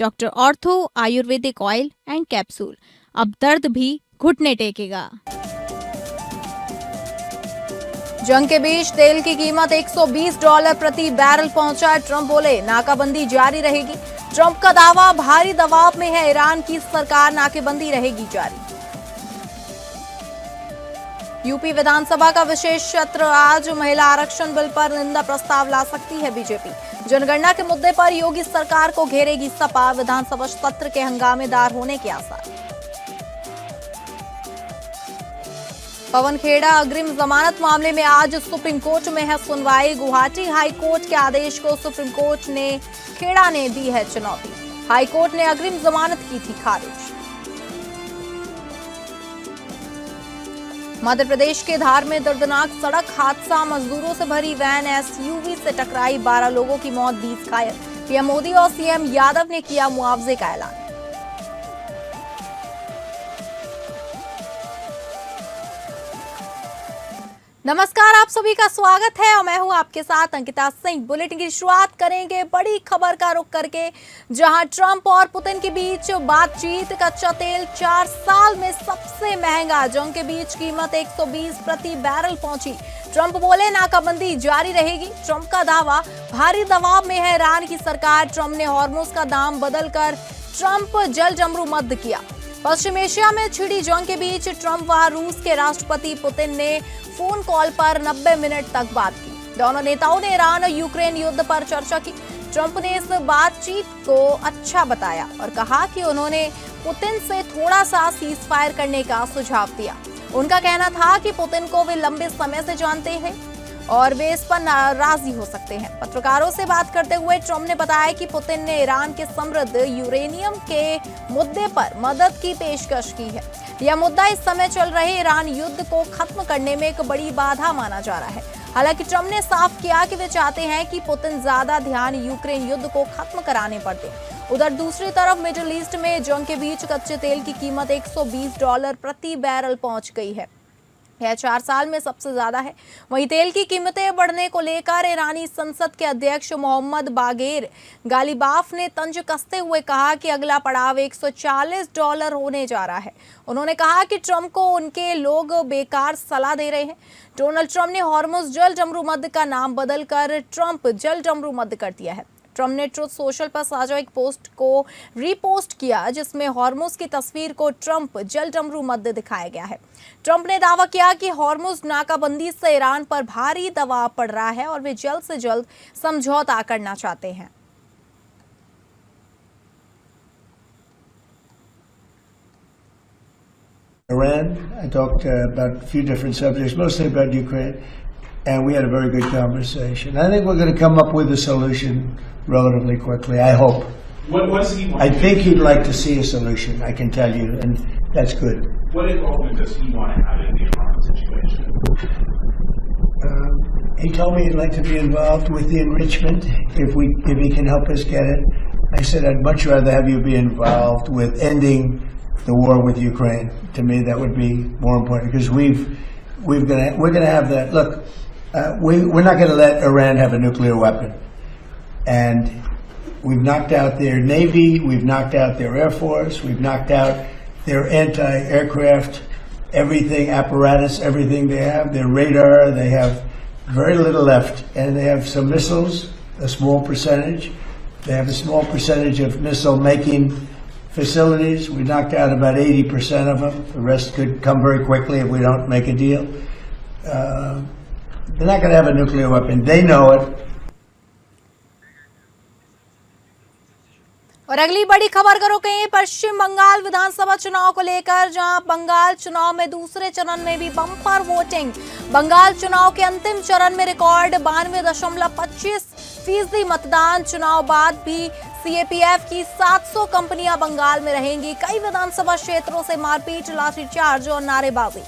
Doctor ortho Ayurvedic oil and capsule, अब दर्द भी घुटने टेकेगा। जंग के बीच तेल की कीमत $120 प्रति बैरल पहुंचा। ट्रंप बोले नाकाबंदी जारी रहेगी। ट्रंप का दावा, भारी दबाव में है ईरान की सरकार, नाकेबंदी रहेगी जारी। यूपी विधानसभा का विशेष सत्र आज, महिला आरक्षण बिल पर निंदा प्रस्ताव ला सकती है बीजेपी। जनगणना के मुद्दे पर योगी सरकार को घेरेगी सपा, विधानसभा सत्र के हंगामेदार होने के आसार। पवन खेड़ा अग्रिम जमानत मामले में आज सुप्रीम कोर्ट में है सुनवाई। गुवाहाटी हाई कोर्ट के आदेश को सुप्रीम कोर्ट ने खेड़ा ने दी है चुनौती। हाई कोर्ट ने अग्रिम जमानत की थी खारिज। मध्य प्रदेश के धार में दर्दनाक सड़क हादसा, मजदूरों से भरी वैन एसयूवी से टकराई, 12 लोगों की मौत, 20 घायल। पीएम मोदी और सीएम यादव ने किया मुआवजे का ऐलान। नमस्कार, आप सभी का स्वागत है और मैं हूं आपके साथ अंकिता सिंह। बुलेटिन की शुरुआत करेंगे बड़ी खबर का रुख करके, जहां ट्रंप और पुतिन के बीच बातचीत। कच्चा तेल 4 साल में सबसे महंगा, जंग के बीच कीमत 120 प्रति बैरल पहुंची। ट्रंप बोले नाकाबंदी जारी रहेगी। ट्रंप का दावा, भारी दबाव में है ईरान की सरकार। ट्रंप ने हॉर्मुज का दाम बदलकर ट्रंप जल जमरू मध्य किया। पश्चिम एशिया में छिड़ी जंग के बीच ट्रंप व रूस के राष्ट्रपति पुतिन ने फोन कॉल पर 90 मिनट तक बात की। दोनों नेताओं ने ईरान और यूक्रेन युद्ध पर चर्चा की। ट्रंप ने इस बातचीत को अच्छा बताया और कहा कि उन्होंने पुतिन से थोड़ा सा सीज फायर करने का सुझाव दिया। उनका कहना था कि पुतिन को वे लंबे समय से जानते हैं और वे इस पर नाराजी हो सकते हैं। पत्रकारों से बात करते हुए ट्रंप ने बताया कि पुतिन ने ईरान के समृद्ध यूरेनियम के मुद्दे पर मदद की पेशकश की है। यह मुद्दा इस समय चल रहे ईरान युद्ध को खत्म करने में एक बड़ी बाधा माना जा रहा है। हालांकि ट्रंप ने साफ किया कि वे चाहते हैं कि पुतिन ज्यादा ध्यान यूक्रेन युद्ध को खत्म कराने पर दे। उधर दूसरी तरफ मिडिल ईस्ट में जंग के बीच कच्चे तेल की कीमत $120 प्रति बैरल पहुंच गई है। यह 4 साल में सबसे ज्यादा है। वहीं तेल की कीमतें बढ़ने को लेकर ईरानी संसद के अध्यक्ष मोहम्मद बागेर गालिबाफ ने तंज कसते हुए कहा कि अगला पड़ाव $140 होने जा रहा है। उन्होंने कहा कि ट्रंप को उनके लोग बेकार सलाह दे रहे हैं। डोनाल्ड ट्रंप ने हॉर्मुज जल जमरू मध्य का नाम बदलकर ट्रंप जल जमरू मध्य कर दिया है। ट्रंप ने ट्रुथ सोशल पर साझा एक पोस्ट को रीपोस्ट किया, जिसमें हॉर्मुज की तस्वीर को ट्रंप जल जमरू मध्य दिखाया गया है। ट्रंप ने दावा किया कि हॉर्मुज नाकाबंदी से ईरान पर भारी दबाव पड़ रहा है और वे जल्द से जल्द समझौता करना चाहते हैं। Iran, I talked about a few different subjects, mostly about Ukraine, and we had a very good conversation. I think we're going to come up with a solution relatively quickly, I hope. What does he want? I think he'd like to see a solution, I can tell you, and that's good. What involvement does he want to have in the Iran situation? He told me he'd like to be involved with the enrichment if he can help us get it. I said I'd much rather have you be involved with ending the war with Ukraine. To me, that would be more important because we're going to have that. Look, we're not going to let Iran have a nuclear weapon, and we've knocked out their navy, we've knocked out their air force, we've knocked out their anti-aircraft, everything, apparatus, everything they have, their radar. They have very little left, and they have some missiles, a small percentage. They have a small percentage of missile-making facilities. We knocked out about 80% of them. The rest could come very quickly if we don't make a deal. They're not going to have a nuclear weapon. They know it. और अगली बड़ी खबर करो कहीं पश्चिम बंगाल विधानसभा चुनाव को लेकर, जहां बंगाल चुनाव में दूसरे चरण में भी बम्पर वोटिंग। बंगाल चुनाव के अंतिम चरण में रिकॉर्ड 92.25% मतदान। चुनाव बाद भी सीएपीएफ की 700 कंपनियां बंगाल में रहेंगी। कई विधानसभा क्षेत्रों से मारपीट, लाठीचार्ज और नारेबाजी।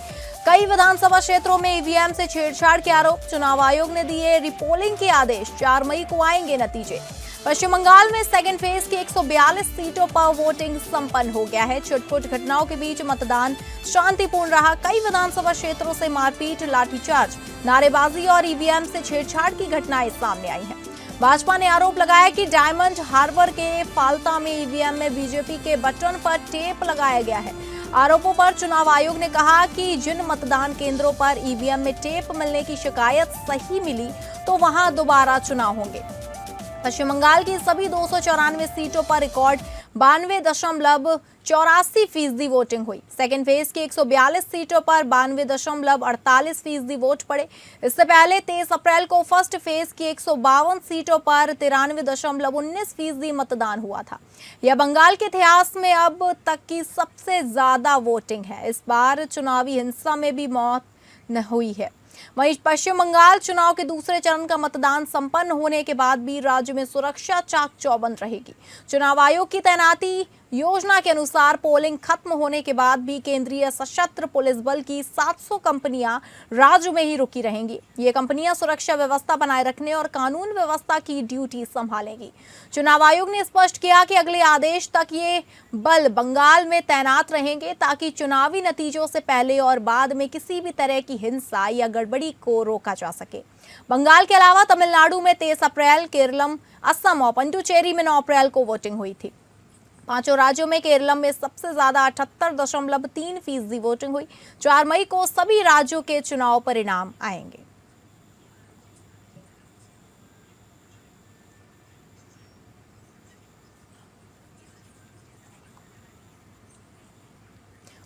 कई विधानसभा क्षेत्रों में ईवीएम से छेड़छाड़ के आरोप। चुनाव आयोग ने दिए रिपोलिंग के आदेश, 4 मई को आएंगे नतीजे। पश्चिम बंगाल में सेकेंड फेज की 142 सीटों पर वोटिंग संपन्न हो गया है। छिटपुट घटनाओं के बीच मतदान शांतिपूर्ण रहा। कई विधानसभा क्षेत्रों से मारपीट, लाठीचार्ज, नारेबाजी और ईवीएम से छेड़छाड़ की घटनाएं सामने आई हैं। भाजपा ने आरोप लगाया कि डायमंड हार्बर के फाल्ता में ईवीएम में बीजेपी के बटन पर टेप लगाया गया है। आरोपों पर चुनाव आयोग ने कहा कि जिन मतदान केंद्रों पर ईवीएम में टेप मिलने की शिकायत सही मिली तो वहां दोबारा चुनाव होंगे। पश्चिम बंगाल की सभी 294 सीटों पर रिकॉर्ड 92.84% वोटिंग हुई। सेकेंड फेज की 142 सीटों पर 92.48% वोट पड़े। इससे पहले 23 अप्रैल को फर्स्ट फेज की 152 सीटों पर 93.19% मतदान हुआ था। यह बंगाल के इतिहास में अब तक की सबसे ज्यादा वोटिंग है। इस बार चुनावी हिंसा में भी मौत न हुई है। वहीं पश्चिम बंगाल चुनाव के दूसरे चरण का मतदान संपन्न होने के बाद भी राज्य में सुरक्षा चाक चौबंद रहेगी। चुनाव आयोग की तैनाती योजना के अनुसार पोलिंग खत्म होने के बाद भी केंद्रीय सशस्त्र पुलिस बल की 700 कंपनियां राज्य में ही रुकी रहेंगी। ये कंपनियां सुरक्षा व्यवस्था बनाए रखने और कानून व्यवस्था की ड्यूटी संभालेंगी। चुनाव आयोग ने स्पष्ट किया कि अगले आदेश तक ये बल बंगाल में तैनात रहेंगे ताकि चुनावी नतीजों से पहले और बाद में किसी भी तरह की हिंसा या गड़बड़ी को रोका जा सके। बंगाल के अलावा तमिलनाडु में 23 अप्रैल, केरलम, असम और पुडुचेरी में 9 अप्रैल को वोटिंग हुई थी। पांचों राज्यों में केरलम में सबसे ज्यादा 78.3% वोटिंग हुई। 4 मई को सभी राज्यों के चुनाव परिणाम आएंगे।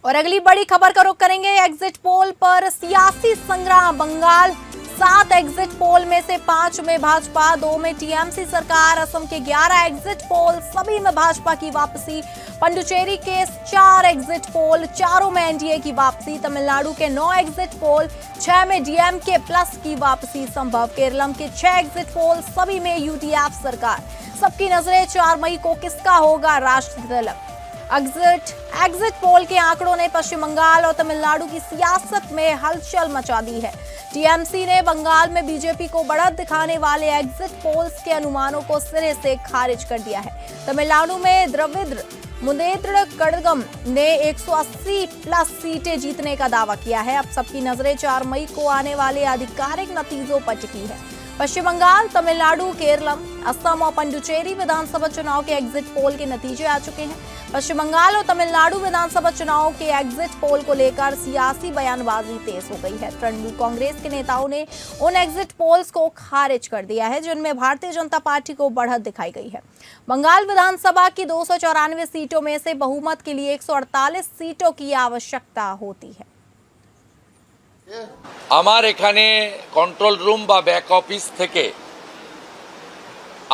और अगली बड़ी खबर का रुख करेंगे एग्जिट पोल पर सियासी संग्राम। बंगाल 7 एग्जिट पोल में से 5 में भाजपा, 2 में टीएमसी सरकार। असम के 11 एग्जिट पोल, सभी में भाजपा की वापसी। पुडुचेरी के 4 एग्जिट पोल, 4 में एनडीए की वापसी। तमिलनाडु के 9 एग्जिट पोल, 6 में डीएमके प्लस की वापसी संभव। केरलम के 6 एग्जिट पोल, सभी में यूडीएफ सरकार। सबकी नजरें 4 मई को किसका होगा राष्ट्र तिलक। एग्जिट पोल के आंकड़ों ने पश्चिम बंगाल और तमिलनाडु की सियासत में हलचल मचा दी है। टीएमसी ने बंगाल में बीजेपी को बढ़त दिखाने वाले एग्जिट पोल्स के अनुमानों को सिरे से खारिज कर दिया है। तमिलनाडु में द्रविड़ मुनेत्र कड़गम ने 180 प्लस सीटें जीतने का दावा किया है। अब सबकी नजरें 4 मई को आने वाले आधिकारिक नतीजों पर टिकी है। पश्चिम बंगाल, तमिलनाडु, केरलम, असम और पुडुचेरी विधानसभा चुनाव के एग्जिट पोल के नतीजे आ चुके हैं। पश्चिम बंगाल और तमिलनाडु विधानसभा चुनाव के एग्जिट पोल को लेकर सियासी बयानबाजी तेज हो गई है। तृणमूल कांग्रेस के नेताओं ने उन एग्जिट पोल्स को खारिज कर दिया है जिनमें भारतीय जनता पार्टी को बढ़त दिखाई गई है। बंगाल विधानसभा की 294 सीटों में से बहुमत के लिए 148 सीटों की आवश्यकता होती है। আমার এখানে কন্ট্রোল রুম বা ব্যাক অফিস থেকে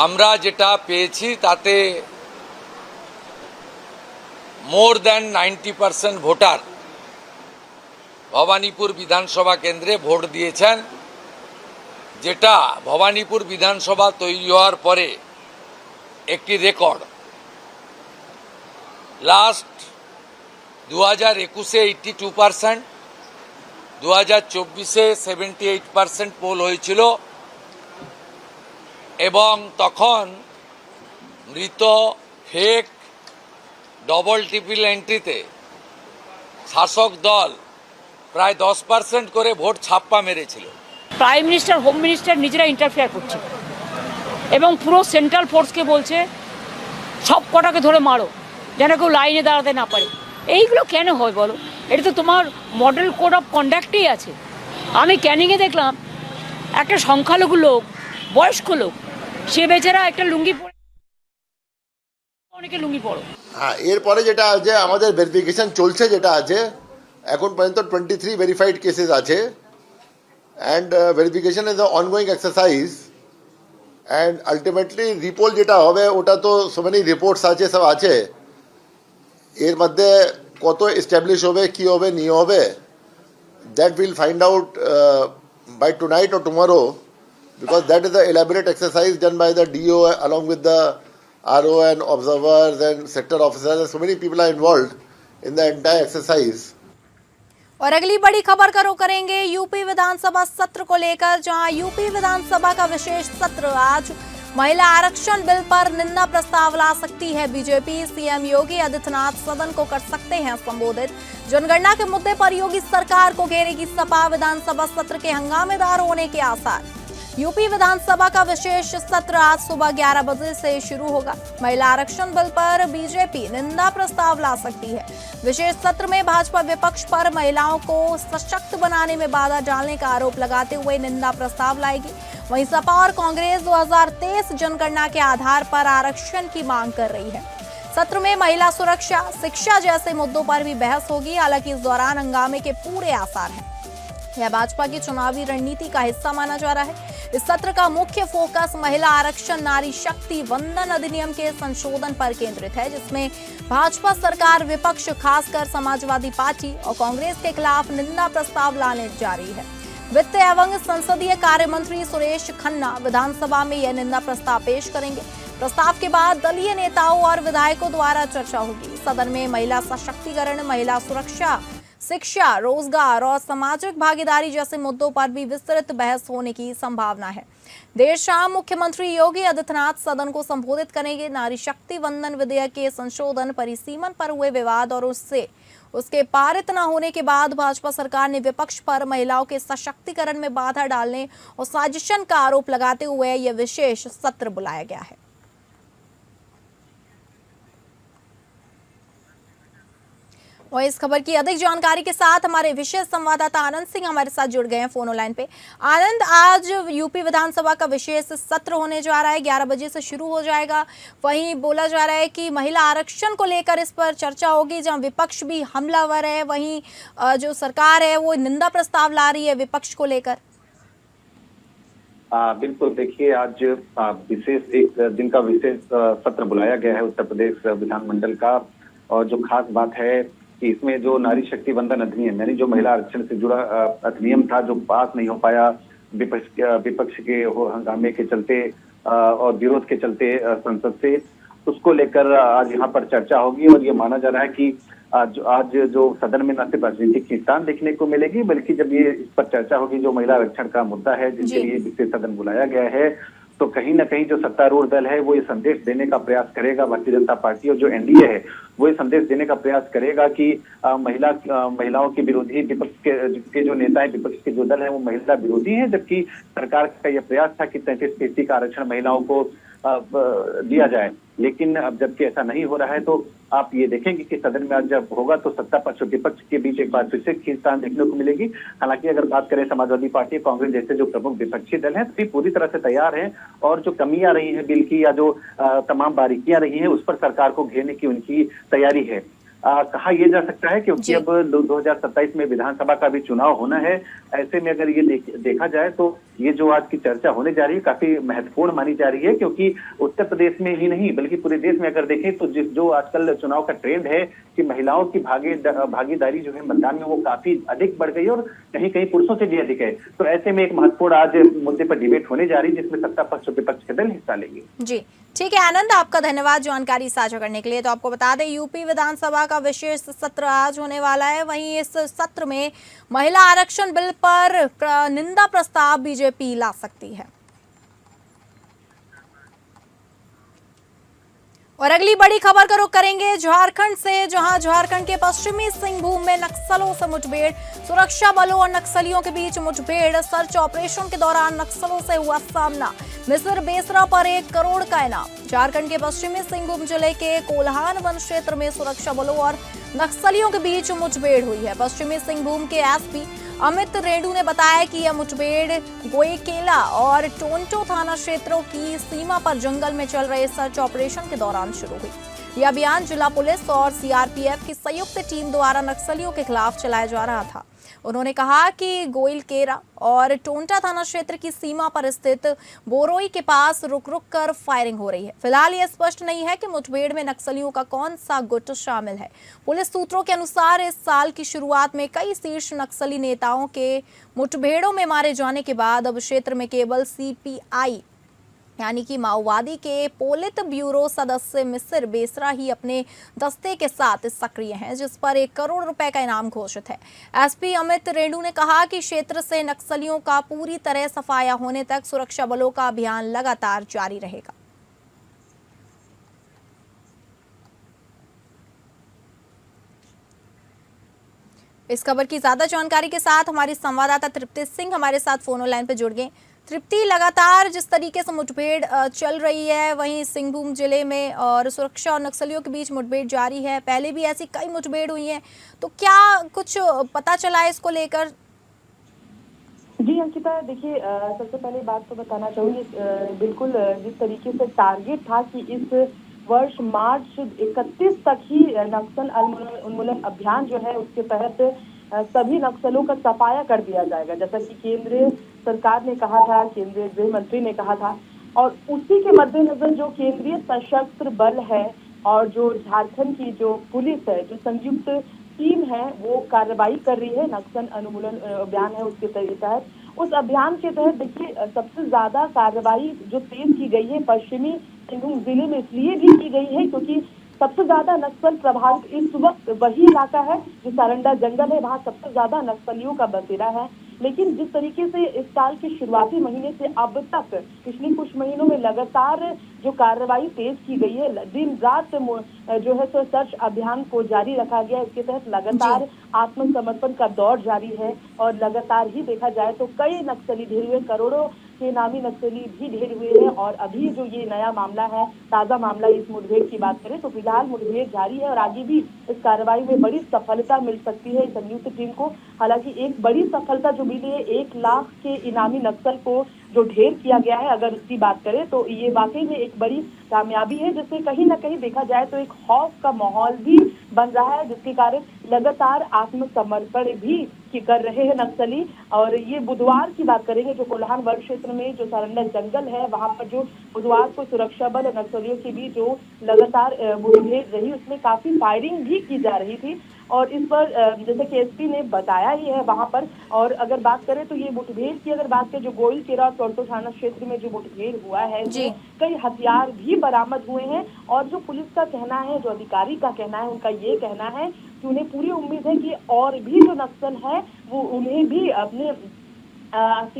আমরা যেটা পেয়েছি তাতে মোর দ্যান 90% ভোটার ভবানীপুর বিধানসভা কেন্দ্রে ভোট দিয়েছেন, যেটা ভবানীপুর বিধানসভা তৈরি হওয়ার পরে একটি রেকর্ড। লাস্ট 2021-এ 82%, 2024-এ 78% পোল হয়েছিল এবং তখন মৃত ফেক ডবল ট্রিপল এন্ট্রিতে শাসক দল প্রায় 10% করে ভোট ছাপ্পা মেরেছিল। প্রাইম মিনিস্টার, হোম মিনিস্টার নিজেরা ইন্টারফেয়ার করছে এবং পুরো সেন্ট্রাল ফোর্সকে বলছে সব কটাকে ধরে মারো যেন কেউ লাইনে দাঁড়াতে না পারে। এইগুলো কেন হয় বলো? এটা তো তোমার মডেল কোড অফ কন্ডাক্টেই আছে। আমি ক্যানিংয়ে দেখলাম একটা সংখ্যালঘু লোক, বয়স্ক লোক, সে বেচারা একটা লুঙ্গি পরে, অনেকে লুঙ্গি পরো। হ্যাঁ, এরপরে যেটা আছে আমাদের ভেরিফিকেশন চলছে, যেটা আছে এখন পর্যন্ত 23 ভেরিফাইড কেসেস আছে and verification is ongoing exercise and ultimately repoll যেটা হবে ওটা তো সো মেনি রিপোর্টস আছে, সব আছে। এর মধ্যে কত এস্টাবলিশ হবে, কি হবে, নিয়ে হবে, that will find out by tonight or tomorrow, because that is the elaborate exercise done by the DO along with the RO and observers and sector officers, and so many people are involved in the entire exercise. और अगली बड़ी खबर का रुख करेंगे UP विधानसभा सत्र को लेकर, जहां यूपी विधानसभा का विशेष सत्र आज महिला आरक्षण बिल पर निंदा प्रस्ताव ला सकती है बीजेपी। सीएम योगी आदित्यनाथ सदन को कर सकते हैं संबोधित। जनगणना के मुद्दे पर योगी सरकार को घेरेगी सपा। विधानसभा सत्र के हंगामेदार होने के आसार। यूपी विधानसभा का विशेष सत्र आज सुबह 11 बजे से शुरू होगा। महिला आरक्षण बिल पर बीजेपी निंदा प्रस्ताव ला सकती है। विशेष सत्र में भाजपा विपक्ष पर महिलाओं को सशक्त बनाने में बाधा डालने का आरोप लगाते हुए निंदा प्रस्ताव लाएगी। वहीं सपा और कांग्रेस 2023 जनगणना के आधार पर आरक्षण की मांग कर रही है। सत्र में महिला सुरक्षा, शिक्षा जैसे मुद्दों पर भी बहस होगी। हालांकि इस दौरान हंगामे के पूरे आसार हैं। यह भाजपा की चुनावी रणनीति का हिस्सा माना जा रहा है। इस सत्र का मुख्य फोकस महिला आरक्षण नारी शक्ति वंदन अधिनियम के संशोधन पर केंद्रित है, जिसमें भाजपा सरकार विपक्ष खासकर समाजवादी पार्टी और कांग्रेस के खिलाफ निंदा प्रस्ताव लाने जा रही है। वित्त एवं संसदीय कार्य मंत्री सुरेश खन्ना विधानसभा में यह निंदा प्रस्ताव पेश करेंगे। प्रस्ताव के बाद दलीय नेताओं और विधायकों द्वारा चर्चा होगी। सदन में महिला सशक्तिकरण, महिला सुरक्षा, शिक्षा, रोजगार और सामाजिक भागीदारी जैसे मुद्दों पर भी विस्तृत बहस होने की संभावना है। देर शाम मुख्यमंत्री योगी आदित्यनाथ सदन को संबोधित करेंगे। नारी शक्ति वंदन विधेयक के संशोधन परिसीमन पर हुए विवाद और उसके पारित न होने के बाद भाजपा सरकार ने विपक्ष पर महिलाओं के सशक्तिकरण में बाधा डालने और साजिशन का आरोप लगाते हुए यह विशेष सत्र बुलाया गया है। और इस खबर की अधिक जानकारी के साथ हमारे विशेष संवाददाता आनंद सिंह हमारे साथ जुड़ गए हैं फोन लाइन पे। आनंद, आज यूपी विधानसभा का विशेष सत्र होने जा रहा है, 11 बजे से शुरू हो जाएगा। वहीं बोला जा रहा है कि महिला आरक्षण को लेकर इस पर चर्चा होगी, जहां विपक्ष भी हमलावर है, वहीं जो सरकार है वो निंदा प्रस्ताव ला रही है विपक्ष को लेकर। बिल्कुल, देखिए आज विशेष एक दिन का विशेष सत्र बुलाया गया है उत्तर प्रदेश विधानमंडल का। और जो खास बात है कि इसमें जो नारी शक्ति वंदन अधिनियम यानी जो महिला आरक्षण से जुड़ा अधिनियम था, जो पास नहीं हो पाया विपक्ष के हंगामे के चलते और विरोध के चलते संसद से, उसको लेकर आज यहाँ पर चर्चा होगी। और ये माना जा रहा है कि आज जो सदन में न सिर्फ राजनीतिक खींचतान देखने को मिलेगी, बल्कि जब ये इस पर चर्चा होगी जो महिला आरक्षण का मुद्दा है जिसके लिए विशेष सदन बुलाया गया है, तो कहीं ना कहीं जो सत्तारूढ़ दल है वो ये संदेश देने का प्रयास करेगा, भारतीय जनता पार्टी और जो एनडीए है वो ये संदेश देने का प्रयास करेगा कि महिलाओं के विरोधी विपक्ष के जो नेता है, विपक्ष के जो दल है वो महिला विरोधी है, जबकि सरकार का यह प्रयास था कि 33% का आरक्षण महिलाओं को दिया जाए। लेकिन अब जबकि ऐसा नहीं हो रहा है, तो आप ये देखेंगे कि सदन में आज जब होगा तो सत्ता पक्ष और विपक्ष के बीच एक बार फिर से खींचतान देखने को मिलेगी। हालांकि अगर बात करें समाजवादी पार्टी, कांग्रेस जैसे जो प्रमुख विपक्षी दल हैं, तो पूरी तरह से तैयार हैं और जो कमियां रही हैं बिल की या जो तमाम बारीकियां रही हैं उस पर सरकार को घेरने की उनकी तैयारी है। कहा यह जा सकता है क्योंकि अब 2027 में विधानसभा का भी चुनाव होना है। ऐसे में अगर ये देखा जाए तो ये जो आज की चर्चा होने जा रही है काफी महत्वपूर्ण मानी जा रही है, क्योंकि उत्तर प्रदेश में ही नहीं बल्कि पूरे देश में अगर देखें तो जो आजकल चुनाव का ट्रेंड है कि महिलाओं की भागीदारी जो है मतदान में वो काफी अधिक बढ़ गई और कहीं कहीं पुरुषों से भी अधिक है। तो ऐसे में एक महत्वपूर्ण आज मुद्दे पर डिबेट होने जा रही है जिसमें सत्ता पक्ष और विपक्ष के दल हिस्सा लेंगे। जी ठीक है आनंद, आपका धन्यवाद जानकारी साझा करने के लिए। तो आपको बता दें यूपी विधानसभा का विशेष सत्र आज होने वाला है। वहीं इस सत्र में महिला आरक्षण बिल पर निंदा प्रस्ताव बीजेपी ला सकती है। और अगली बड़ी खबर का रुख करेंगे झारखंड से, जहां झारखंड के पश्चिमी सिंहभूम में नक्सलों से मुठभेड़, सुरक्षा बलों और नक्सलियों के बीच मुठभेड़। सर्च ऑपरेशन के दौरान नक्सलों से हुआ सामना, मिसिर बेसरा पर 1 करोड़ का इनाम। झारखंड के पश्चिमी सिंहभूम जिले के कोल्हान वन क्षेत्र में सुरक्षा बलों और नक्सलियों के बीच मुठभेड़ हुई है। पश्चिमी सिंहभूम के एसपी अमित रेणु ने बताया कि यह मुठभेड़ गोयकेला और टोंटो थाना क्षेत्रों की सीमा पर जंगल में चल रहे सर्च ऑपरेशन के दौरान शुरू हुई। यह अभियान जिला पुलिस और सीआरपीएफ की संयुक्त टीम द्वारा नक्सलियों के खिलाफ चलाया जा रहा था। उन्होंने कहा कि गोयलकेरा और टोंटा थाना क्षेत्र की सीमा पर स्थित बोरोई के पास रुक रुक कर फायरिंग हो रही है। फिलहाल यह स्पष्ट नहीं है कि मुठभेड़ में नक्सलियों का कौन सा गुट शामिल है। पुलिस सूत्रों के अनुसार इस साल की शुरुआत में कई शीर्ष नक्सली नेताओं के मुठभेड़ों में मारे जाने के बाद अब क्षेत्र में केवल सीपीआई यानी कि माओवादी के पोलित ब्यूरो सदस्य मिसिर बेसरा ही अपने दस्ते के साथ सक्रिय हैं, जिस पर 1 करोड़ रुपए का इनाम घोषित है। एसपी अमित रेणु ने कहा कि क्षेत्र से नक्सलियों का पूरी तरह सफाया होने तक सुरक्षा बलों का अभियान लगातार जारी रहेगा। इस खबर की ज्यादा जानकारी के साथ हमारी संवाददाता तृप्ति सिंह हमारे साथ फोन लाइन पर जुड़ गए। तृप्ति, लगातार जिस तरीके से मुठभेड़ चल रही है, वहीं सिंहभूम जिले में और सुरक्षा और नक्सलियों के बीच मुठभेड़ जारी है। पहले भी ऐसी कई मुठभेड़ हुई हैं, तो क्या कुछ पता चला है इसको लेकर? जी अंकिता, देखिए सबसे पहले बात तो बताना चाहूंगी, बिल्कुल जिस तरीके से टारगेट था कि इस वर्ष मार्च 31 तक ही नक्सल उन्मूलन अभियान जो है उसके तहत सभी नक्सलों का सफाया कर दिया जाएगा, जैसा कि केंद्रीय सरकार ने कहा था, केंद्रीय गृह मंत्री ने कहा था। और उसी के मद्देनजर जो केंद्रीय सशस्त्र बल है और जो झारखंड की जो पुलिस है, जो संयुक्त टीम है, वो कार्रवाई कर रही है। नक्सल उन्मूलन अभियान है उसके तहत, उस अभियान के तहत देखिए सबसे ज्यादा कार्रवाई जो तेज की गई है पश्चिमी सिंहभूम जिले में इसलिए भी की गई है क्योंकि सबसे ज्यादा नक्सल प्रभावित इस वक्त वही इलाका है जो सारंडा जंगल है, वहाँ सबसे ज्यादा नक्सलियों का बसेरा है। लेकिन जिस तरीके से इस साल के शुरुआती महीने से अब तक पिछले कुछ महीनों में लगातार जो कार्रवाई तेज की गई है, दिन रात जो है सो सर्च अभियान को जारी रखा गया है। इसके तहत लगातार आत्मसमर्पण का दौर जारी है और लगातार ही देखा जाए तो कई नक्सली ढेर हुए, करोड़ों के नामी नक्सली भी ढेर हुए हैं। और अभी जो ये नया मामला है, ताजा मामला, इस मुठभेड़ की बात करें तो फिलहाल मुठभेड़ जारी है और आगे भी इस कार्रवाई में बड़ी सफलता मिल सकती है संयुक्त टीम को। हालांकि एक बड़ी सफलता जो मिली है, 1 लाख के इनामी नक्सल को जो ढेर किया गया है, अगर उसकी बात करें तो ये वाकई में एक बड़ी कामयाबी है, जिससे कहीं ना कहीं देखा जाए तो एक खौफ का माहौल भी बन रहा है, जिसके कारण लगातार आत्मसमर्पण भी कर रहे हैं नक्सली। और ये बुधवार की बात करेंगे, जो कोल्हान वन क्षेत्र में जो सारंडा जंगल है, वहां पर जो बुधवार को सुरक्षा बल और नक्सलियों के बीच जो लगातार मुठभेड़ रही, उसमें काफी फायरिंग भी की जा रही थी। और इस पर जैसे कि एसपी ने बताया ही है वहां पर। और अगर बात करें तो ये मुठभेड़ की अगर बात करें, जो गोइल केरा और टोरंटो थाना क्षेत्र में जो मुठभेड़ हुआ है, कई हथियार भी बरामद हुए हैं। और जो पुलिस का कहना है, जो अधिकारी का कहना है, उनका ये कहना है कि उन्हें पूरी उम्मीद है कि और भी जो नक्सल है वो उन्हें भी अपने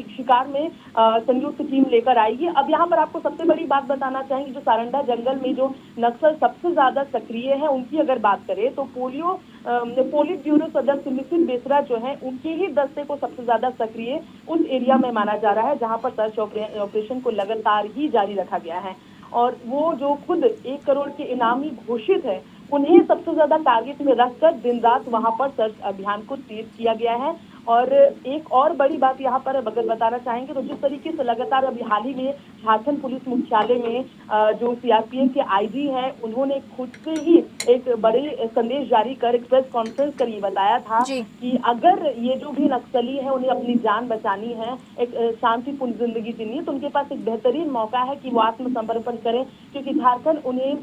शिकार में संयुक्त टीम लेकर आएगी। अब यहाँ पर आपको सबसे बड़ी बात बताना चाहेंगे, जो सारंडा जंगल में जो नक्सल सबसे ज्यादा सक्रिय है, उनकी अगर बात करें तो पोलिट ब्यूरो सदस्य मिसिर बेसरा जो है, उनके ही दस्ते को सबसे ज्यादा सक्रिय उस एरिया में माना जा रहा है जहाँ पर सर्च ऑपरेशन को लगातार ही जारी रखा गया है। और वो जो खुद 1 करोड़ के इनामी घोषित है, उन्हें सबसे ज्यादा टारगेट में रखकर दिन रात वहां पर सर्च अभियान को तेज किया गया है। और एक और बड़ी बात यहाँ पर अगर बताना चाहेंगे तो जिस तरीके से लगातार अभी हाल ही में झारखंड पुलिस मुख्यालय में जो सीआरपीएफ के आईजी हैं, उन्होंने खुद से ही एक बड़े संदेश जारी कर एक प्रेस कॉन्फ्रेंस कर ये बताया था कि अगर ये जो भी नक्सली है उन्हें अपनी जान बचानी है, एक शांतिपूर्ण जिंदगी जीनी है, तो उनके पास एक बेहतरीन मौका है कि वो आत्मसमर्पण करें, क्योंकि झारखंड उन्हें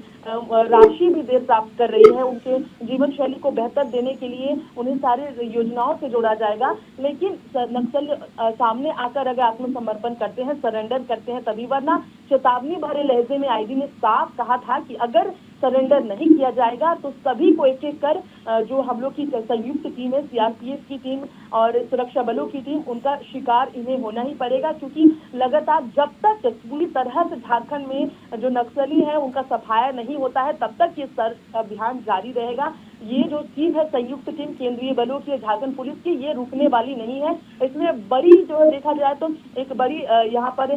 राशि भी दे प्राप्त कर रही है। उनके जीवन शैली को बेहतर देने के लिए उन्हें सारी योजनाओं से जोड़ा जाएगा। लेकिन नक्सल सामने आकर अगर आत्मसमर्पण करते हैं, सरेंडर करते हैं तभी, वरना चेतावनी भरे लहजे में आईजी ने साफ कहा था कि अगर सरेंडर नहीं किया जाएगा तो सभी को एक एक कर जो हम लोग की संयुक्त टीम है, सीआरपीएफ की टीम और सुरक्षा बलों की टीम, उनका शिकार इन्हें होना ही पड़ेगा। क्योंकि लगातार जब तक पूरी तरह से झारखंड में जो नक्सली है उनका सफाया नहीं होता है, तब तक ये सर्च अभियान जारी रहेगा। ये जो टीम है संयुक्त टीम केंद्रीय बलों की, झारखंड पुलिस की, ये रुकने वाली नहीं है। इसमें बड़ी जो है देखा जाए तो एक बड़ी यहाँ पर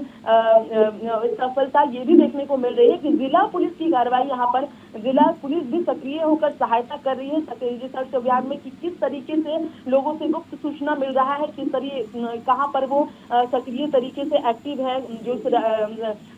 सफलता ये भी देखने को मिल रही है कि जिला पुलिस की कार्रवाई, यहाँ पर जिला पुलिस भी सक्रिय होकर सहायता कर रही है सर्च अभियान में कि किस तरीके से लोगों से गुप्त सूचना मिल रहा है, किस तरीके कहाँ पर वो सक्रिय तरीके से एक्टिव है जो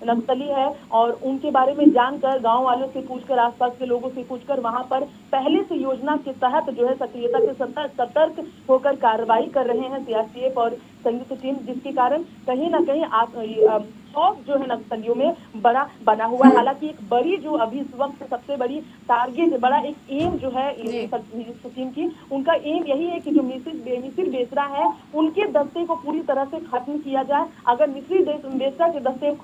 नक्सली है, और उनके बारे में जानकर गाँव वालों से पूछकर, आसपास के लोगों से पूछकर वहाँ पर पहले से योजना के तहत जो है सक्रियता से सतर्क होकर कार्रवाई कर रहे हैं सीआरपीएफ और संयुक्त टीम, जिसके कारण कहीं ना कहीं खौफ जो है नक्सलियों में बड़ा बना हुआ है। हालांकि एक बड़ी जो अभी इस वक्त सबसे बड़ी टारगेट, बड़ा एक एम जो है टीम की, उनका एम यही है कि जो मिसिर बेसरा है उनके दस्ते को पूरी तरह से खत्म किया जाए। अगर मिसिर बेसरा के दस्ते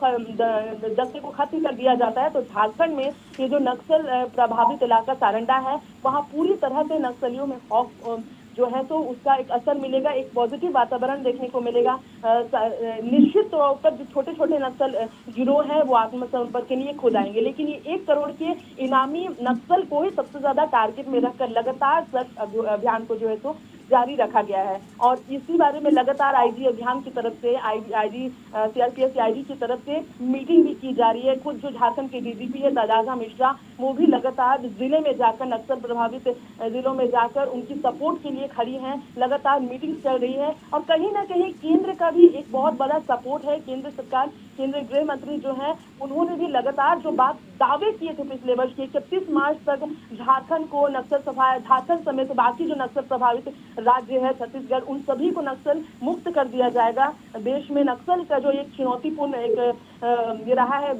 को खत्म कर दिया जाता है तो झारखंड में ये जो नक्सल प्रभावित इलाका सारंडा है, वहाँ पूरी तरह से नक्सलियों में खौफ जो है तो उसका एक असर मिलेगा, एक पॉजिटिव वातावरण देखने को मिलेगा निश्चित तौर पर जो छोटे छोटे नक्सल गिरोह है वो आत्मसमर्पण के लिए खुद आएंगे, लेकिन ये 1 करोड़ के इनामी नक्सल को ही सबसे ज्यादा टारगेट में रखकर लगातार सर्च अभियान को जो है तो जारी रखा गया है। और इसी बारे में लगातार आईजी अभियान की तरफ से आईजी सीआरपीएफ आईजी की तरफ से मीटिंग भी की जा रही है। खुद जो झारखंड के डीजीपी है तदाजा मिश्रा, वो भी लगातार जिले में जाकर नक्सल प्रभावित जिलों में जाकर उनकी सपोर्ट के लिए खड़ी हैं। लगातार मीटिंग चल रही है और कहीं ना कहीं केंद्र का भी एक बहुत बड़ा सपोर्ट है। केंद्र सरकार, केंद्रीय गृह मंत्री जो है उन्होंने भी लगातार जो बात दावे किए थे पिछले वर्ष के 31 मार्च तक झारखंड को झारखंड समेत बाकी जो नक्सल प्रभावित राज्य है छत्तीसगढ़, उन सभी को नक्सल मुक्त कर दिया जाएगा। देश में नक्सल का जो एक चुनौतीपूर्ण ये रहा है,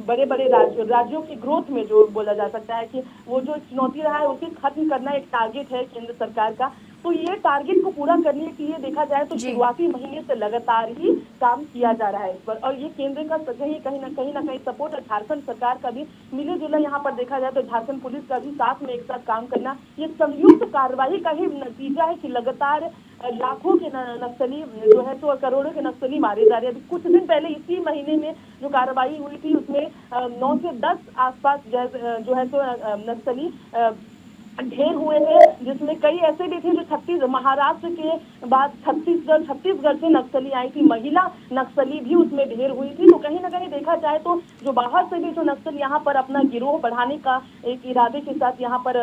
बड़े बड़े राज्यों की ग्रोथ में जो बोला जा सकता है कि वो जो चुनौती रहा है उसे खत्म करना एक टारगेट है केंद्र सरकार का। तो ये टारगेट को पूरा करने के लिए देखा जाए तो शुरुआती महीने से लगातार ही काम किया जा रहा है इस पर, और ये केंद्र का कहीं ना कहीं सपोर्ट और झारखंड सरकार का भी मिले जुला यहाँ पर देखा जाए तो झारखंड पुलिस का भी साथ में एक साथ काम करना, ये संयुक्त कार्रवाई का ही नतीजा है कि लगातार लाखों के नक्सली जो है तो करोड़ों के नक्सली मारे जा रहे हैं। कुछ दिन पहले इसी महीने में जो कार्रवाई हुई थी उसमें 9 से 10 आसपास जो है तो नक्सली ढेर हुए थे, जिसमें कई ऐसे भी थे जो महाराष्ट्र के बाद छत्तीसगढ़ से नक्सली आई थी, महिला नक्सली भी उसमें ढेर हुई थी। तो कहीं ना कहीं देखा जाए तो जो बाहर से भी जो नक्सल यहाँ पर अपना गिरोह बढ़ाने का एक इरादे के साथ यहाँ पर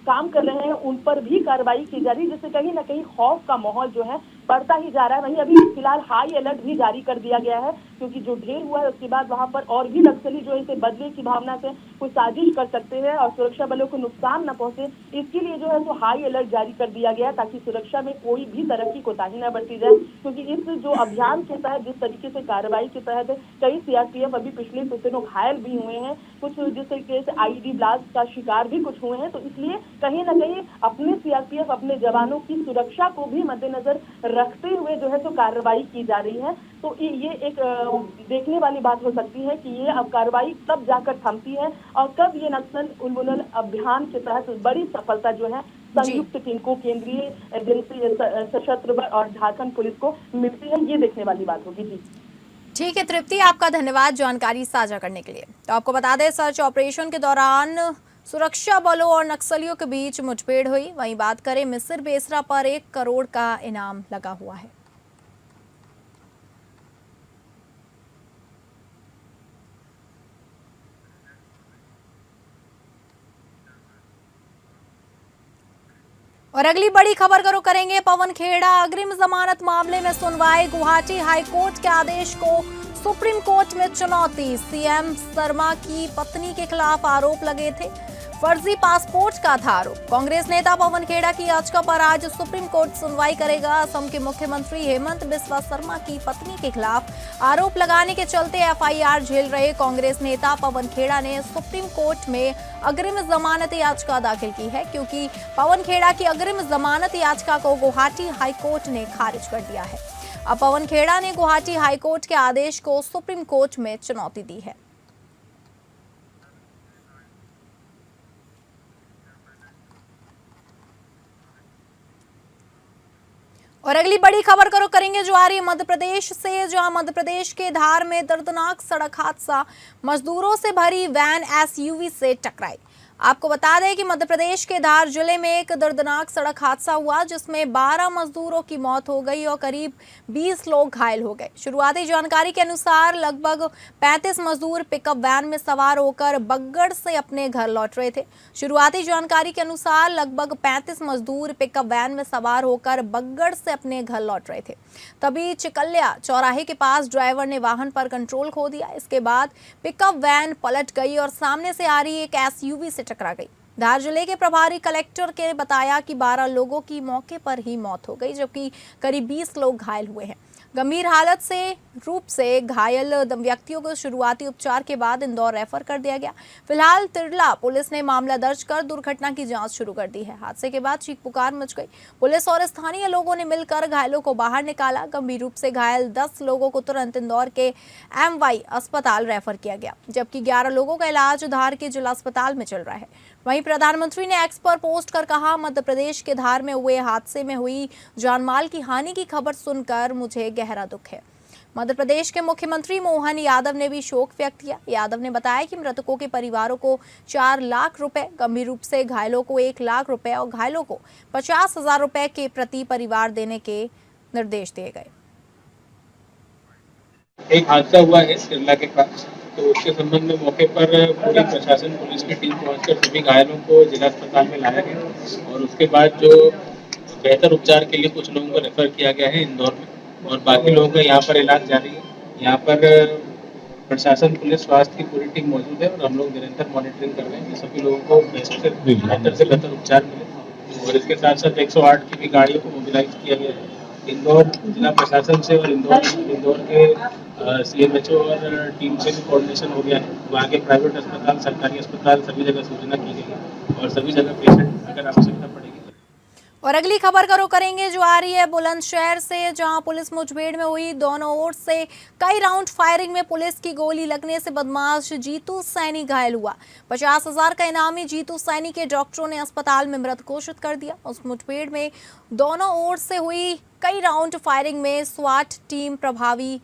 काम कर रहे हैं, उन पर भी कार्रवाई की जा रही है, जिससे कहीं ना कहीं खौफ का माहौल जो है बढ़ता ही जा रहा है। वहीं अभी फिलहाल हाई अलर्ट भी जारी कर दिया गया है, क्योंकि जो ढेर हुआ है उसके बाद वहां पर और भी नक्सली जो इसे बदले की भावना से कोई साजिश कर सकते हैं और सुरक्षा बलों को नुकसान न पहुंचे, इसके लिए जो है तो हाई अलर्ट जारी कर दिया गया ताकि सुरक्षा में कोई भी तरह की कोताही न बरती जाए। क्योंकि इस जो अभियान के तहत जिस तरीके से कार्रवाई के तहत कई सीआरपीएफ अभी पिछले कुछ दिनों घायल भी हुए हैं, कुछ जिस तरीके से आईईडी ब्लास्ट का शिकार भी कुछ हुए हैं, तो इसलिए कहीं ना कहीं अपने सीआरपीएफ अपने जवानों की सुरक्षा को भी मद्देनजर रखते हुए जो है तो कार्रवाई की जा रही है। तो ये एक देखने वाली बात हो सकती है कि ये अब कार्रवाई कब जाकर थमती है और कब ये नक्सल उन्मूलन अभियान के तहत बड़ी सफलता जो है संयुक्त टीम को, केंद्रीय एजेंसी, सशस्त्र बल और झारखंड पुलिस को मिलती है, ये देखने वाली बात होगी। जी ठीक है तृप्ति, आपका धन्यवाद जानकारी साझा करने के लिए। तो आपको बता दें सर्च ऑपरेशन के दौरान सुरक्षा बलों और नक्सलियों के बीच मुठभेड़ हुई। वहीं बात करें मिसिर बेसरा पर 1 करोड़ का इनाम लगा हुआ है। और अगली बड़ी खबर का रुख करेंगे पवन खेड़ा अग्रिम जमानत मामले में सुनवाई, गुवाहाटी हाईकोर्ट के आदेश को सुप्रीम कोर्ट में चुनौती। सीएम शर्मा की पत्नी के खिलाफ आरोप लगे थे, फर्जी पासपोर्ट का था आरोप। कांग्रेस नेता पवन खेड़ा की याचिका पर आज सुप्रीम कोर्ट सुनवाई करेगा। असम के मुख्यमंत्री हेमंत बिस्वा शर्मा की पत्नी के खिलाफ आरोप लगाने के चलते एफआईआर झेल रहे कांग्रेस नेता पवन खेड़ा ने सुप्रीम कोर्ट में अग्रिम जमानत याचिका दाखिल की है, क्योंकि पवन खेड़ा की अग्रिम जमानत याचिका को गुवाहाटी हाईकोर्ट ने खारिज कर दिया है। अब पवन खेड़ा ने गुवाहाटी हाईकोर्ट के आदेश को सुप्रीम कोर्ट में चुनौती दी है। और अगली बड़ी खबर का रुख करेंगे जो आ रही है मध्य प्रदेश से, जहां मध्य प्रदेश के धार में दर्दनाक सड़क हादसा, मजदूरों से भरी वैन एसयूवी से टकराई। आपको बता दें कि मध्य प्रदेश के धार जिले में एक दर्दनाक सड़क हादसा हुआ, जिसमें 12 मजदूरों की मौत हो गई और करीब 20 लोग घायल हो गए। शुरुआती जानकारी के अनुसार लगभग 35 मजदूर पिकअप वैन में सवार होकर बग्गड़ से अपने घर लौट रहे थे। शुरुआती जानकारी के अनुसार लगभग 35 मजदूर पिकअप वैन में सवार होकर बग्गड़ से अपने घर लौट रहे थे। तभी चिकल्या चौराहे के पास ड्राइवर ने वाहन पर कंट्रोल खो दिया। इसके बाद पिकअप वैन पलट गई और सामने से आ रही एक एसयूवी से टकरा गई। धार जिले के प्रभारी कलेक्टर के बताया कि 12 लोगों की मौके पर ही मौत हो गई, जबकि करीब 20 लोग घायल हुए हैं। गंभीर हालत से रूप से घायल व्यक्तियों को शुरुआती उपचार के बाद इंदौर रेफर कर दिया गया। फिलहाल तिरला पुलिस ने मामला दर्ज कर दुर्घटना की जांच शुरू कर दी है। हादसे के बाद चीख पुकार मच गई। पुलिस और स्थानीय लोगों ने मिलकर घायलों को बाहर निकाला। गंभीर रूप से घायल 10 लोगों को तुरंत इंदौर के MY अस्पताल रेफर किया गया, जबकि 11 लोगों का इलाज धार के जिला अस्पताल में चल रहा है। वहीं प्रधानमंत्री ने एक्स पर पोस्ट कर कहा, मध्य प्रदेश के धार में हुए हादसे में हुई जानमाल की हानि की खबर सुनकर मुझे गहरा दुख है। मध्य प्रदेश के मुख्यमंत्री मोहन यादव ने भी शोक व्यक्त किया। यादव ने बताया कि मृतकों के परिवारों को 4 लाख रुपए, गंभीर रूप से घायलों को 1 लाख रुपए और घायलों को 50,000 रुपए के प्रति परिवार देने के निर्देश दिए गए। एक हादसा हुआ है सिरला के पास, तो उसके संबंध में मौके पर पूरी प्रशासन, पुलिस की टीम पहुंचकर सभी घायलों को जिला अस्पताल में लाया गया और उसके बाद जो बेहतर उपचार के लिए कुछ लोगों को रेफर किया गया है इंदौर में और बाकी लोगों का यहाँ पर इलाज जारी है। यहाँ पर प्रशासन, पुलिस, स्वास्थ्य की पूरी टीम मौजूद है और हम लोग निरंतर मॉनिटरिंग कर रहे हैं कि सभी लोगों को बेहतर से बेहतर उपचार मिले। और इसके साथ साथ 108 की भी गाड़ियों को मोबिलाइज किया गया है इंदौर जिला प्रशासन से और इंदौर के CMHO और टीम से भी कोऑर्डिनेशन हो गया है। वहाँ के प्राइवेट अस्पताल, सरकारी अस्पताल सभी जगह सूचना की गई है और सभी जगह पेशेंट अगर आवश्यकता पड़ेगी। और अगली खबर का रुख करेंगे जो आ रही है बुलंदशहर से, जहां पुलिस मुठभेड़ में हुई दोनों ओर से कई राउंड फायरिंग में पुलिस की गोली लगने से बदमाश जीतू सैनी घायल हुआ। 50,000 का इनामी जीतू सैनी के डॉक्टरों ने अस्पताल में मृत घोषित कर दिया। उस मुठभेड़ में दोनों ओर से हुई कई राउंड फायरिंग में स्वाट टीम प्रभारी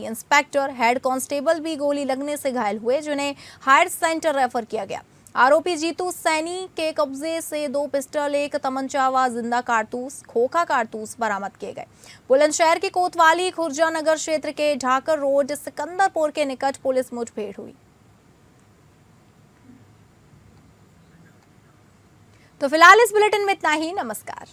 इंस्पेक्टर, हेड कांस्टेबल भी गोली लगने से घायल हुए, जिन्हें हायर सेंटर रेफर किया गया। आरोपी जीतू सैनी के कब्जे से 2 पिस्टल, 1 तमंचा व जिंदा कारतूस, खोखा कारतूस बरामद किए गए। बुलंदशहर के कोतवाली खुर्जा नगर क्षेत्र के ढाकर रोड सिकंदरपुर के निकट पुलिस मुठभेड़ हुई। तो फिलहाल इस बुलेटिन में इतना ही। नमस्कार।